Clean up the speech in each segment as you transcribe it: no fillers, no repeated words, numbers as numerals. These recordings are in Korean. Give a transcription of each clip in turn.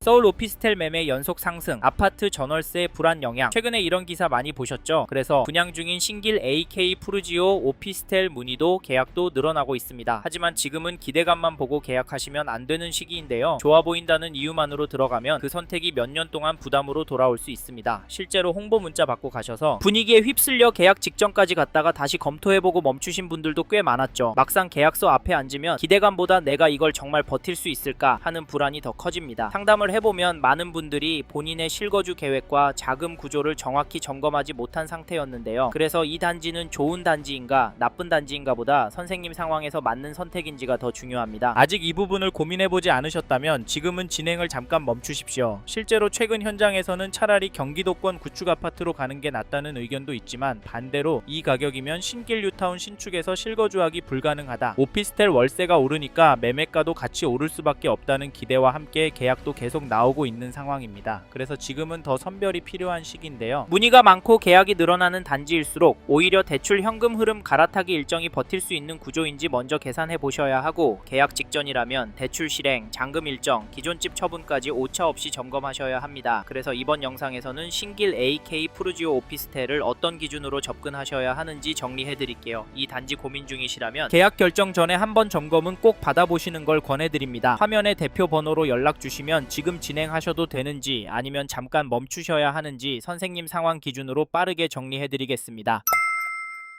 서울 오피스텔 매매 연속 상승, 아파트 전월세 불안 영향. 최근에 이런 기사 많이 보셨죠? 그래서 분양 중인 신길 AK 푸르지오 오피스텔 문의도 계약도 늘어나고 있습니다. 하지만 지금은 기대감만 보고 계약하시면 안 되는 시기인데요. 좋아 보인다는 이유만으로 들어가면 그 선택이 몇 년 동안 부담으로 돌아올 수 있습니다. 실제로 홍보 문자 받고 가셔서 분위기에 휩쓸려 계약 직전까지 갔다가 다시 검토해보고 멈추신 분들도 꽤 많았죠. 막상 계약서 앞에 앉으면 기대감보다 내가 이걸 정말 버틸 수 있을까 하는 불안이 더 커집니다. 상담을 해보면 많은 분들이 본인의 실거주 계획과 자금 구조를 정확히 점검하지 못한 상태였는데요. 그래서 이 단지는 좋은 단지인가 나쁜 단지인가 보다 선생님 상황에서 맞는 선택인지가 더 중요합니다. 아직 이 부분을 고민해보지 않으셨다면 지금은 진행을 잠깐 멈추십시오. 실제로 최근 현장에서는 차라리 경기도권 구축 아파트로 가는 게 낫다는 의견도 있지만, 반대로 이 가격이면 신길 뉴타운 신축에서 실거주하기 불가능하다, 오피스텔 월세가 오르니까 매매가도 같이 오를 수밖에 없다는 기대와 함께 계약도 계속 나오고 있는 상황입니다. 그래서 지금은 더 선별이 필요한 시기인데요. 문의가 많고 계약이 늘어나는 단지일수록 오히려 대출 현금 흐름 갈아타기 일정이 버틸 수 있는 구조인지 먼저 계산해 보셔야 하고, 계약 직전이라면 대출 실행, 잔금 일정, 기존집 처분까지 오차 없이 점검하셔야 합니다. 그래서 이번 영상에서는 신길 AK 푸르지오 오피스텔을 어떤 기준으로 접근하셔야 하는지 정리해 드릴게요. 이 단지 고민 중이시라면 계약 결정 전에 한번 점검은 꼭 받아보시는 걸 권해드립니다. 화면에 대표 번호로 연락 주시면 지금 진행하셔도 되는지 아니면 잠깐 멈추셔야 하는지 선생님 상황 기준으로 빠르게 정리해드리겠습니다.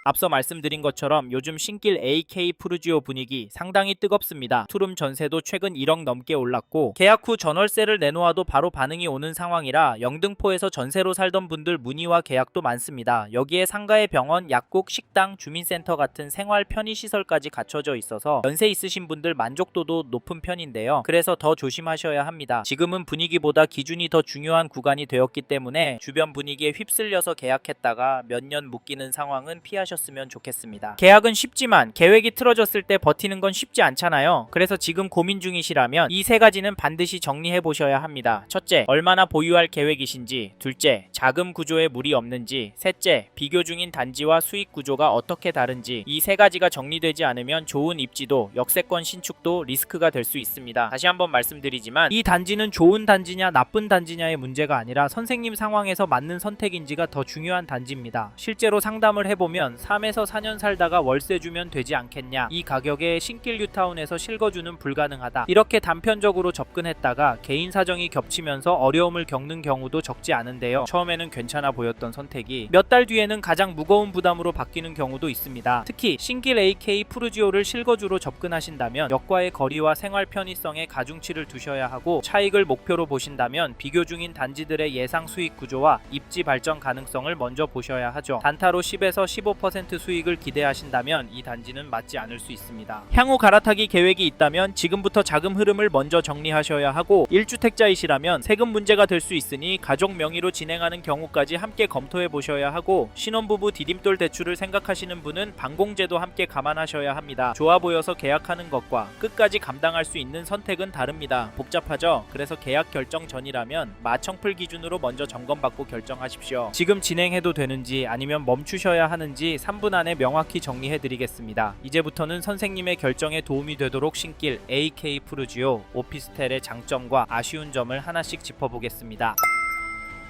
앞서 말씀드린 것처럼 요즘 신길 AK 푸르지오 분위기 상당히 뜨겁습니다. 투룸 전세도 최근 1억 넘게 올랐고, 계약 후 전월세를 내놓아도 바로 반응이 오는 상황이라 영등포에서 전세로 살던 분들 문의와 계약도 많습니다. 여기에 상가의 병원, 약국, 식당, 주민센터 같은 생활 편의시설까지 갖춰져 있어서 연세 있으신 분들 만족도도 높은 편인데요. 그래서 더 조심하셔야 합니다. 지금은 분위기보다 기준이 더 중요한 구간이 되었기 때문에 주변 분위기에 휩쓸려서 계약했다가 몇 년 묶이는 상황은 피하셨으면 좋겠습니다. 계약은 쉽지만 계획이 틀어졌을 때 버티는 건 쉽지 않잖아요. 그래서 지금 고민 중이시라면 이 세 가지는 반드시 정리해 보셔야 합니다. 첫째, 얼마나 보유할 계획이신지. 둘째, 자금 구조에 무리 없는지. 셋째, 비교 중인 단지와 수익 구조가 어떻게 다른지. 이 세 가지가 정리되지 않으면 좋은 입지도, 역세권 신축도 리스크가 될 수 있습니다. 다시 한번 말씀드리지만 이 단지는 좋은 단지냐 나쁜 단지냐의 문제가 아니라 선생님 상황에서 맞는 선택인지가 더 중요한 단지입니다. 실제로 상담을 해보면 3에서 4년 살다가 월세 주면 되지 않겠냐, 이 가격에 신길 뉴타운에서 실거주는 불가능하다, 이렇게 단편적으로 접근했다가 개인 사정이 겹치면서 어려움을 겪는 경우도 적지 않은데요. 처음에는 괜찮아 보였던 선택이 몇 달 뒤에는 가장 무거운 부담으로 바뀌는 경우도 있습니다. 특히 신길 AK 푸르지오를 실거주로 접근하신다면 역과의 거리와 생활 편의성에 가중치를 두셔야 하고, 차익을 목표로 보신다면 비교 중인 단지들의 예상 수익 구조와 입지 발전 가능성을 먼저 보셔야 하죠. 단타로 10에서 15% 수익을 기대하신다면 이 단지는 맞지 않을 수 있습니다. 향후 갈아타기 계획이 있다면 지금부터 자금 흐름을 먼저 정리하셔야 하고, 1주택자이시라면 세금 문제가 될 수 있으니 가족 명의로 진행하는 경우까지 함께 검토해 보셔야 하고, 신혼부부 디딤돌 대출을 생각하시는 분은 반공제도 함께 감안하셔야 합니다. 좋아 보여서 계약하는 것과 끝까지 감당할 수 있는 선택은 다릅니다. 복잡하죠? 그래서 계약 결정 전이라면 마청풀 기준으로 먼저 점검받고 결정하십시오. 지금 진행해도 되는지 아니면 멈추셔야 하는지 3분 안에 명확히 정리해 드리겠습니다. 이제부터는 선생님의 결정에 도움이 되도록 신길 AK 푸르지오 오피스텔의 장점과 아쉬운 점을 하나씩 짚어보겠습니다.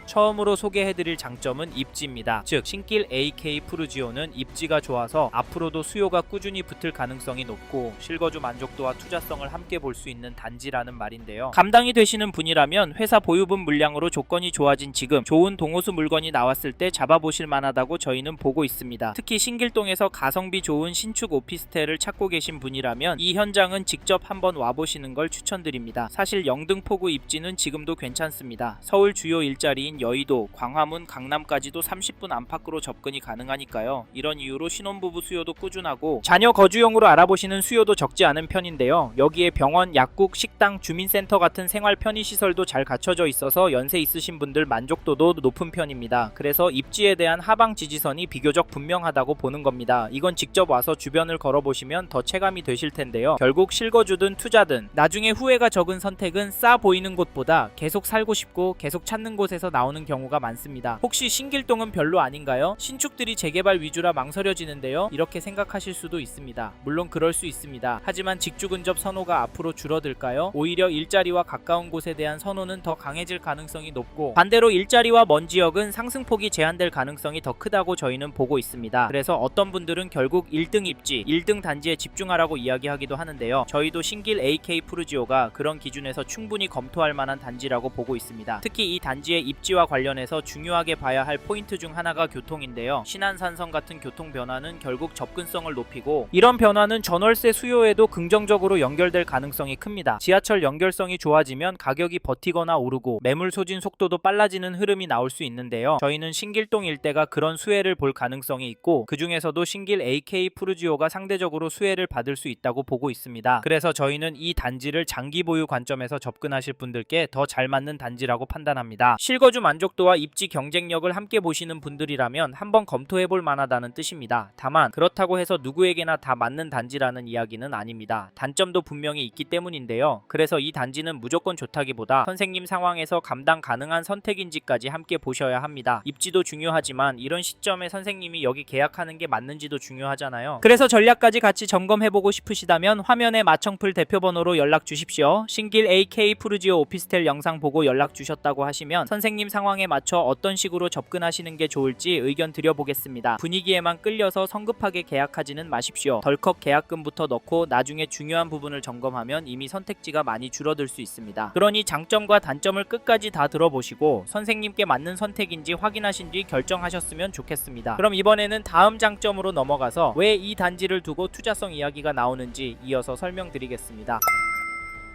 처음으로 소개해드릴 장점은 입지입니다. 즉 신길 AK 푸르지오는 입지가 좋아서 앞으로도 수요가 꾸준히 붙을 가능성이 높고 실거주 만족도와 투자성을 함께 볼 수 있는 단지라는 말인데요. 감당이 되시는 분이라면 회사 보유분 물량으로 조건이 좋아진 지금 좋은 동호수 물건이 나왔을 때 잡아보실 만하다고 저희는 보고 있습니다. 특히 신길동에서 가성비 좋은 신축 오피스텔을 찾고 계신 분이라면 이 현장은 직접 한번 와보시는 걸 추천드립니다. 사실 영등포구 입지는 지금도 괜찮습니다. 서울 주요 일자리인 여의도, 광화문, 강남까지도 30분 안팎으로 접근이 가능하니까요. 이런 이유로 신혼부부 수요도 꾸준하고 자녀 거주용으로 알아보시는 수요도 적지 않은 편인데요. 여기에 병원, 약국, 식당, 주민센터 같은 생활 편의시설도 잘 갖춰져 있어서 연세 있으신 분들 만족도도 높은 편입니다. 그래서 입지에 대한 하방 지지선이 비교적 분명하다고 보는 겁니다. 이건 직접 와서 주변을 걸어보시면 더 체감이 되실 텐데요. 결국 실거주든 투자든 나중에 후회가 적은 선택은 싸 보이는 곳보다 계속 살고 싶고 계속 찾는 곳에서 나오는 나오는 경우가 많습니다. 혹시 신길동은 별로 아닌가요? 신축들이 재개발 위주라 망설여지는데요. 이렇게 생각하실 수도 있습니다. 물론 그럴 수 있습니다. 하지만 직주 근접 선호가 앞으로 줄어들까요? 오히려 일자리와 가까운 곳에 대한 선호는 더 강해질 가능성이 높고, 반대로 일자리와 먼 지역은 상승폭이 제한될 가능성이 더 크다고 저희는 보고 있습니다. 그래서 어떤 분들은 결국 1등 입지, 1등 단지에 집중하라고 이야기하기도 하는데요. 저희도 신길 AK 푸르지오가 그런 기준에서 충분히 검토할 만한 단지라고 보고 있습니다. 특히 이 단지의 입지와 관련해서 중요하게 봐야 할 포인트 중 하나가 교통인데요. 신안산성 같은 교통 변화는 결국 접근성을 높이고, 이런 변화는 전월세 수요에도 긍정적으로 연결될 가능성이 큽니다. 지하철 연결성이 좋아지면 가격이 버티거나 오르고 매물 소진 속도도 빨라지는 흐름이 나올 수 있는데요. 저희는 신길동 일대가 그런 수혜를 볼 가능성이 있고, 그 중에서도 신길 AK 푸르지오가 상대적으로 수혜를 받을 수 있다고 보고 있습니다. 그래서 저희는 이 단지를 장기 보유 관점에서 접근하실 분들께 더 잘 맞는 단지라고 판단합니다. 실거주 만족도와 입지 경쟁력을 함께 보시는 분들이라면 한번 검토해볼 만하다는 뜻입니다. 다만 그렇다고 해서 누구에게나 다 맞는 단지라는 이야기는 아닙니다. 단점도 분명히 있기 때문인데요. 그래서 이 단지는 무조건 좋다기보다 선생님 상황에서 감당 가능한 선택인지까지 함께 보셔야 합니다. 입지도 중요하지만 이런 시점에 선생님이 여기 계약하는 게 맞는지도 중요하잖아요. 그래서 전략까지 같이 점검해보고 싶으시다면 화면에 마청풀 대표번호로 연락 주십시오. 신길 AK 푸르지오 오피스텔 영상 보고 연락 주셨다고 하시면 선생님 상황에 맞춰 어떤 식으로 접근하시는 게 좋을지 의견 드려보겠습니다. 분위기에만 끌려서 성급하게 계약하지는 마십시오. 덜컥 계약금부터 넣고 나중에 중요한 부분을 점검하면 이미 선택지가 많이 줄어들 수 있습니다. 그러니 장점과 단점을 끝까지 다 들어보시고 선생님께 맞는 선택인지 확인하신 뒤 결정하셨으면 좋겠습니다. 그럼 이번에는 다음 장점으로 넘어가서 왜 이 단지를 두고 투자성 이야기가 나오는지 이어서 설명드리겠습니다.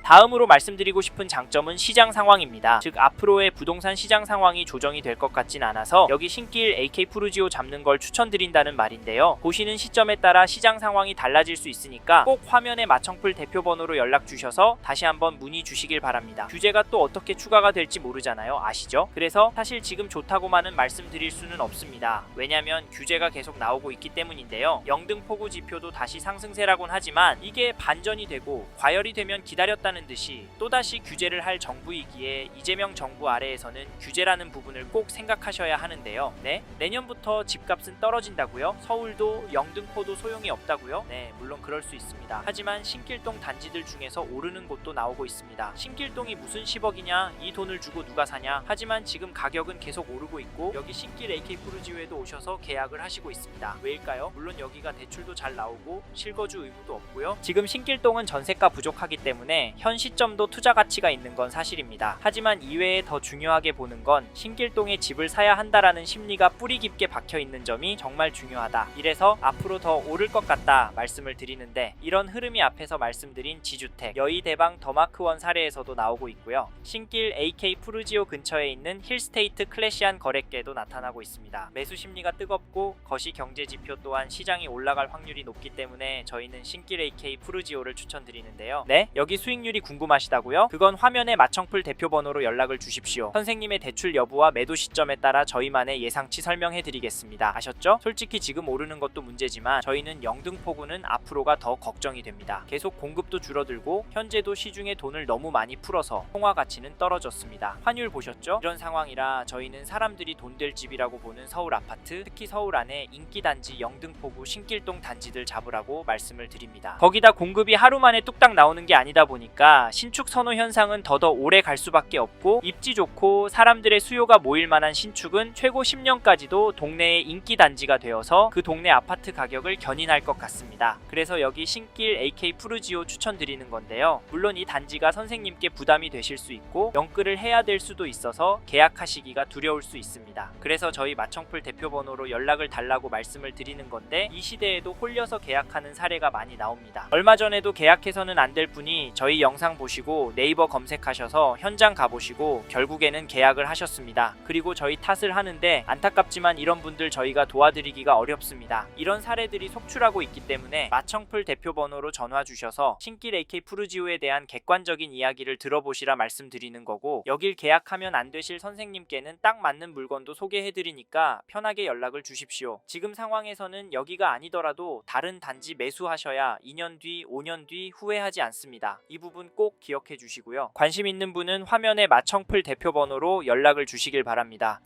다음으로 말씀드리고 싶은 장점은 시장 상황입니다. 즉 앞으로의 부동산 시장 상황이 조정이 될 것 같진 않아서 여기 신길 AK 푸르지오 잡는 걸 추천드린다는 말인데요. 보시는 시점에 따라 시장 상황이 달라질 수 있으니까 꼭 화면에 마청풀 대표번호로 연락 주셔서 다시 한번 문의 주시길 바랍니다. 규제가 또 어떻게 추가가 될지 모르잖아요. 아시죠? 그래서 사실 지금 좋다고만은 말씀드릴 수는 없습니다. 왜냐면 규제가 계속 나오고 있기 때문인데요. 영등포구 지표도 다시 상승세라곤 하지만 이게 반전이 되고 과열이 되면 기다렸다는 듯이 또다시 규제를 할 정부이기에 이재명 정부 아래에서는 규제라는 부분을 꼭 생각하셔야 하는데요. 네? 내년부터 집값은 떨어진다고요? 서울도 영등포도 소용이 없다고요? 네, 물론 그럴 수 있습니다. 하지만 신길동 단지들 중에서 오르는 곳도 나오고 있습니다. 신길동이 무슨 10억이냐? 이 돈을 주고 누가 사냐? 하지만 지금 가격은 계속 오르고 있고 여기 신길 AK 푸르지오에도 오셔서 계약을 하시고 있습니다. 왜일까요? 물론 여기가 대출도 잘 나오고 실거주 의무도 없고요. 지금 신길동은 전세가 부족하기 때문에 현 시점도 투자 가치가 있는 건 사실입니다. 하지만 이외에 더 중요하게 보는 건 신길동에 집을 사야 한다라는 심리가 뿌리 깊게 박혀 있는 점이 정말 중요하다. 이래서 앞으로 더 오를 것 같다 말씀을 드리는데, 이런 흐름이 앞에서 말씀드린 지주택, 여의대방 더마크원 사례에서도 나오고 있고요. 신길 AK 푸르지오 근처에 있는 힐스테이트 클래시한 거래계도 나타나고 있습니다. 매수 심리가 뜨겁고 거시 경제 지표 또한 시장이 올라갈 확률이 높기 때문에 저희는 신길 AK 푸르지오를 추천드리는데요. 네? 여기 수익률이 궁금하시다고요? 그건 화면에 마청풀 대표번호로 연락을 주십시오. 선생님의 대출 여부와 매도 시점에 따라 저희만의 예상치 설명해 드리겠습니다. 아셨죠? 솔직히 지금 오르는 것도 문제지만 저희는 영등포구는 앞으로가 더 걱정이 됩니다. 계속 공급도 줄어들고 현재도 시중에 돈을 너무 많이 풀어서 통화 가치는 떨어졌습니다. 환율 보셨죠? 이런 상황이라 저희는 사람들이 돈 될 집이라고 보는 서울 아파트, 특히 서울 안에 인기단지 영등포구 신길동 단지들 잡으라고 말씀을 드립니다. 거기다 공급이 하루 만에 뚝딱 나오는 게 아니다 보니까 신축 선호 현상은 더더 오래 갈 수밖에 없고, 입지 좋고 사람들의 수요가 모일 만한 신축은 최고 10년까지도 동네의 인기 단지가 되어서 그 동네 아파트 가격을 견인할 것 같습니다. 그래서 여기 신길 AK 푸르지오 추천드리는 건데요. 물론 이 단지가 선생님께 부담이 되실 수 있고 영끌을 해야 될 수도 있어서 계약하시기가 두려울 수 있습니다. 그래서 저희 마청풀 대표번호로 연락을 달라고 말씀을 드리는 건데, 이 시대에도 홀려서 계약하는 사례가 많이 나옵니다. 얼마 전에도 계약해서는 안 될 분이 저희 영상 보시고 네이버 검색하셔서 현장 가보시고 결국에는 계약을 하셨습니다. 그리고 저희 탓을 하는데 안타깝지만 이런 분들 저희가 도와드리기가 어렵습니다. 이런 사례들이 속출하고 있기 때문에 마청풀 대표번호로 전화 주셔서 신길 AK 푸르지오에 대한 객관적인 이야기를 들어보시라 말씀드리는 거고, 여길 계약하면 안 되실 선생님께는 딱 맞는 물건도 소개해드리니까 편하게 연락을 주십시오. 지금 상황에서는 여기가 아니더라도 다른 단지 매수하셔야 2년 뒤, 5년 뒤 후회하지 않습니다. 이 부분 부분 꼭 기억해 주시고요. 관심 있는 분은 화면에 마청풀 대표 번호로 연락을 주시길 바랍니다.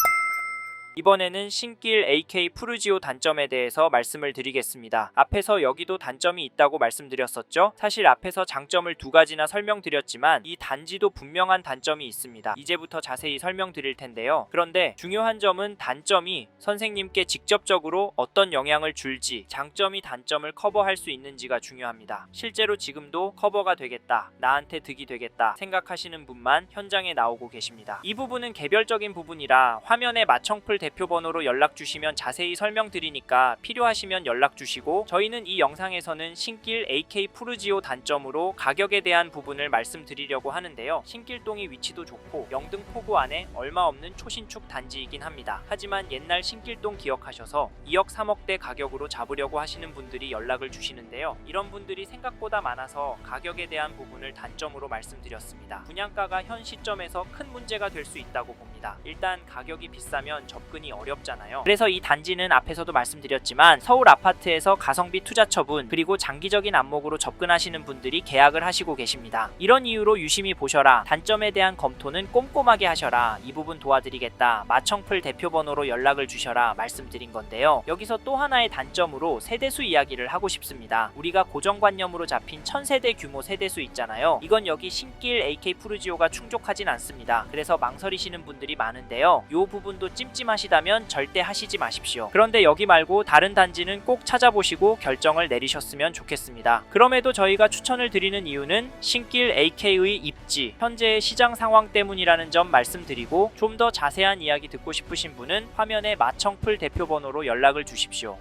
이번에는 신길 AK 푸르지오 단점에 대해서 말씀을 드리겠습니다. 앞에서 여기도 단점이 있다고 말씀드렸었죠? 사실 앞에서 장점을 두 가지나 설명드렸지만 이 단지도 분명한 단점이 있습니다. 이제부터 자세히 설명드릴 텐데요. 그런데 중요한 점은 단점이 선생님께 직접적으로 어떤 영향을 줄지, 장점이 단점을 커버할 수 있는지가 중요합니다. 실제로 지금도 커버가 되겠다, 나한테 득이 되겠다 생각하시는 분만 현장에 나오고 계십니다. 이 부분은 개별적인 부분이라 화면에 마청풀 대표 번호로 연락 주시면 자세히 설명드리니까 필요하시면 연락 주시고, 저희는 이 영상에서는 신길 AK 푸르지오 단점으로 가격에 대한 부분을 말씀드리려고 하는데요. 신길동이 위치도 좋고 영등포구 안에 얼마 없는 초신축 단지이긴 합니다. 하지만 옛날 신길동 기억하셔서 2억 3억대 가격으로 잡으려고 하시는 분들이 연락을 주시는데요. 이런 분들이 생각보다 많아서 가격에 대한 부분을 단점으로 말씀드렸습니다. 분양가가 현 시점에서 큰 문제가 될 수 있다고 봅니다. 일단 가격이 비싸면 접근이 어렵잖아요. 그래서 이 단지는 앞에서도 말씀드렸지만 서울 아파트에서 가성비 투자 처분 그리고 장기적인 안목으로 접근하시는 분들이 계약을 하시고 계십니다. 이런 이유로 유심히 보셔라, 단점에 대한 검토는 꼼꼼하게 하셔라, 이 부분 도와드리겠다, 마청풀 대표 번호로 연락을 주셔라 말씀드린 건데요. 여기서 또 하나의 단점으로 세대수 이야기를 하고 싶습니다. 우리가 고정관념으로 잡힌 1000세대 규모 세대수 있잖아요. 이건 여기 신길 AK 푸르지오가 충족하진 않습니다. 그래서 망설이시는 분들이 많은데요. 이 부분도 찜찜하시다면 절대 하시지 마십시오. 그런데 여기 말고 다른 단지는 꼭 찾아보시고 결정을 내리셨으면 좋겠습니다. 그럼에도 저희가 추천을 드리는 이유는 신길 AK의 입지, 현재의 시장 상황 때문이라는 점 말씀드리고, 좀 더 자세한 이야기 듣고 싶으신 분은 화면에 마청풀 대표 번호로 연락을 주십시오.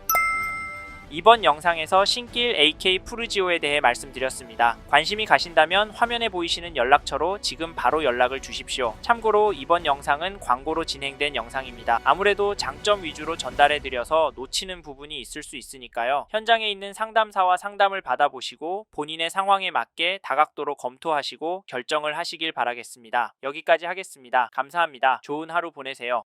이번 영상에서 신길 AK 푸르지오에 대해 말씀드렸습니다. 관심이 가신다면 화면에 보이시는 연락처로 지금 바로 연락을 주십시오. 참고로 이번 영상은 광고로 진행된 영상입니다. 아무래도 장점 위주로 전달해드려서 놓치는 부분이 있을 수 있으니까요. 현장에 있는 상담사와 상담을 받아보시고 본인의 상황에 맞게 다각도로 검토하시고 결정을 하시길 바라겠습니다. 여기까지 하겠습니다. 감사합니다. 좋은 하루 보내세요.